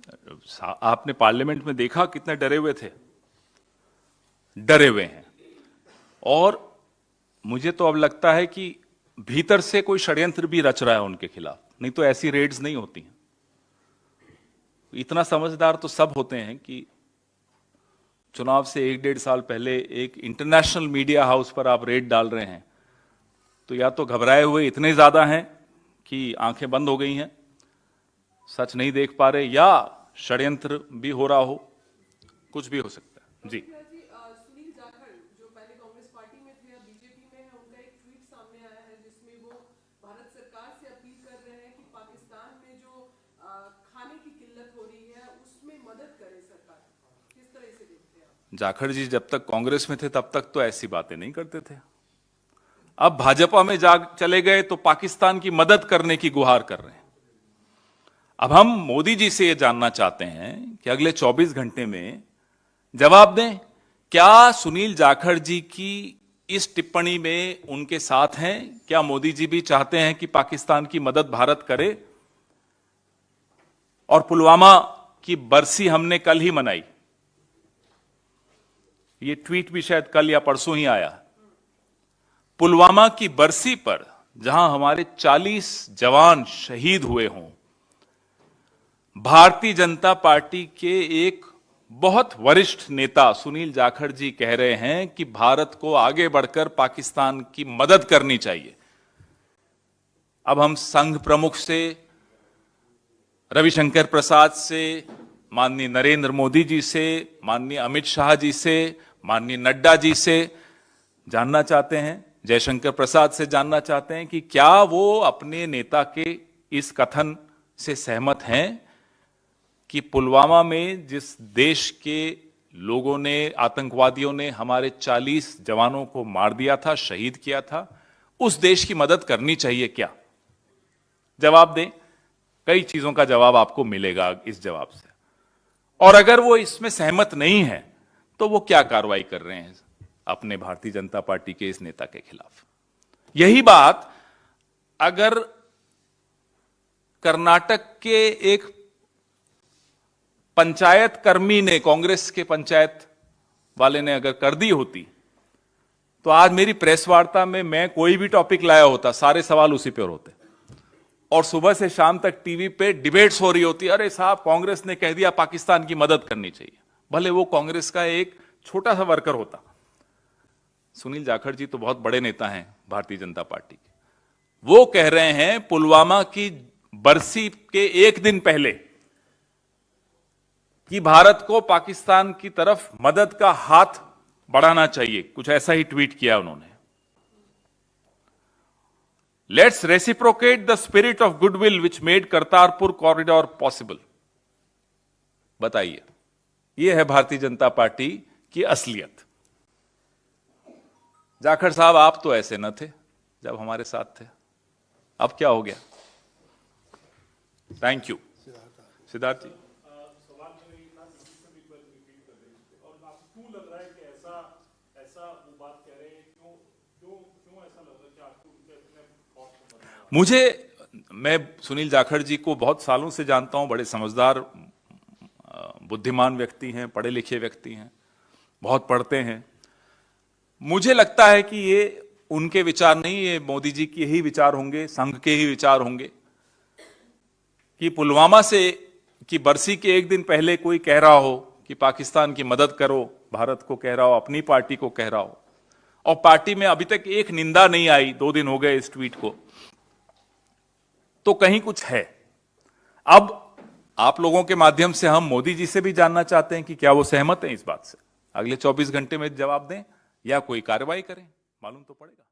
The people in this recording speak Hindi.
आपने पार्लियामेंट में देखा कितने डरे हुए थे, डरे हुए हैं। और मुझे तो अब लगता है कि भीतर से कोई षड्यंत्र भी रच रहा है उनके खिलाफ, नहीं तो ऐसी रेड्स नहीं होती हैं। इतना समझदार तो सब होते हैं कि चुनाव से 1-1.5 साल पहले एक इंटरनेशनल मीडिया हाउस पर आप रेड डाल रहे हैं, तो या तो घबराए हुए इतने ज्यादा हैं कि आंखें बंद हो गई हैं, सच नहीं देख पा रहे, या षड्यंत्र भी हो रहा हो, कुछ भी हो सकता है। जी, सुनील जाखड़ जो पहले कांग्रेस पार्टी में थे, अब बीजेपी में है, उनका एक ट्वीट सामने आया है जिसमें वो भारत सरकार से अपील कर रहे हैं कि पाकिस्तान में जो खाने की किल्लत हो रही है उसमें मदद करे सरकार। किस तरह से देखते हैं आप? जाखड़ जी जब तक कांग्रेस में थे तब तक तो ऐसी बातें नहीं करते थे, अब भाजपा में चले गए तो पाकिस्तान की मदद करने की गुहार कर रहे हैं। अब हम मोदी जी से यह जानना चाहते हैं कि अगले 24 घंटे में जवाब दें, क्या सुनील जाखड़ जी की इस टिप्पणी में उनके साथ हैं? क्या मोदी जी भी चाहते हैं कि पाकिस्तान की मदद भारत करे? और पुलवामा की बरसी हमने कल ही मनाई, ये ट्वीट भी शायद कल या परसों ही आया। पुलवामा की बरसी पर जहां हमारे 40 जवान शहीद हुए हों, भारतीय जनता पार्टी के एक बहुत वरिष्ठ नेता सुनील जाखड़ जी कह रहे हैं कि भारत को आगे बढ़कर पाकिस्तान की मदद करनी चाहिए। अब हम संघ प्रमुख से, रविशंकर प्रसाद से, माननीय नरेंद्र मोदी जी से, माननीय अमित शाह जी से, माननीय नड्डा जी से जानना चाहते हैं, जयशंकर प्रसाद से जानना चाहते हैं कि क्या वो अपने नेता के इस कथन से सहमत हैं कि पुलवामा में जिस देश के लोगों ने, आतंकवादियों ने हमारे 40 जवानों को मार दिया था, शहीद किया था, उस देश की मदद करनी चाहिए क्या? जवाब दें। कई चीजों का जवाब आपको मिलेगा इस जवाब से। और अगर वो इसमें सहमत नहीं है तो वो क्या कार्रवाई कर रहे हैं अपने भारतीय जनता पार्टी के इस नेता के खिलाफ? यही बात अगर कर्नाटक के एक पंचायत कर्मी ने, कांग्रेस के पंचायत वाले ने अगर कर दी होती, तो आज मेरी प्रेस वार्ता में मैं कोई भी टॉपिक लाया होता, सारे सवाल उसी पर होते, और सुबह से शाम तक टीवी पे डिबेट्स हो रही होती, अरे साहब कांग्रेस ने कह दिया पाकिस्तान की मदद करनी चाहिए, भले वो कांग्रेस का एक छोटा सा वर्कर होता। सुनील जाखड़ जी तो बहुत बड़े नेता हैं भारतीय जनता पार्टी के, वो कह रहे हैं पुलवामा की बरसी के एक दिन पहले कि भारत को पाकिस्तान की तरफ मदद का हाथ बढ़ाना चाहिए, कुछ ऐसा ही ट्वीट किया उन्होंने। Let's reciprocate the spirit of goodwill which made Kartarpur corridor possible. बताइए, यह है भारतीय जनता पार्टी की असलियत। जाखड़ साहब, आप तो ऐसे न थे जब हमारे साथ थे, अब क्या हो गया? थैंक यू सिद्धार्थ जी। मैं सुनील जाखड़ जी को बहुत सालों से जानता हूं, बड़े समझदार, बुद्धिमान व्यक्ति हैं, पढ़े लिखे व्यक्ति हैं, बहुत पढ़ते हैं। मुझे लगता है कि ये उनके विचार नहीं, ये मोदी जी के ही विचार होंगे, संघ के ही विचार होंगे कि पुलवामा से की बरसी के एक दिन पहले कोई कह रहा हो कि पाकिस्तान की मदद करो, भारत को कह रहा हो, अपनी पार्टी को कह रहा हो, और पार्टी में अभी तक एक निंदा नहीं आई, 2 दिन हो गए इस ट्वीट को, तो कहीं कुछ है। अब आप लोगों के माध्यम से हम मोदी जी से भी जानना चाहते हैं कि क्या वो सहमत हैं इस बात से। अगले 24 घंटे में जवाब दें या कोई कार्रवाई करें, मालूम तो पड़ेगा।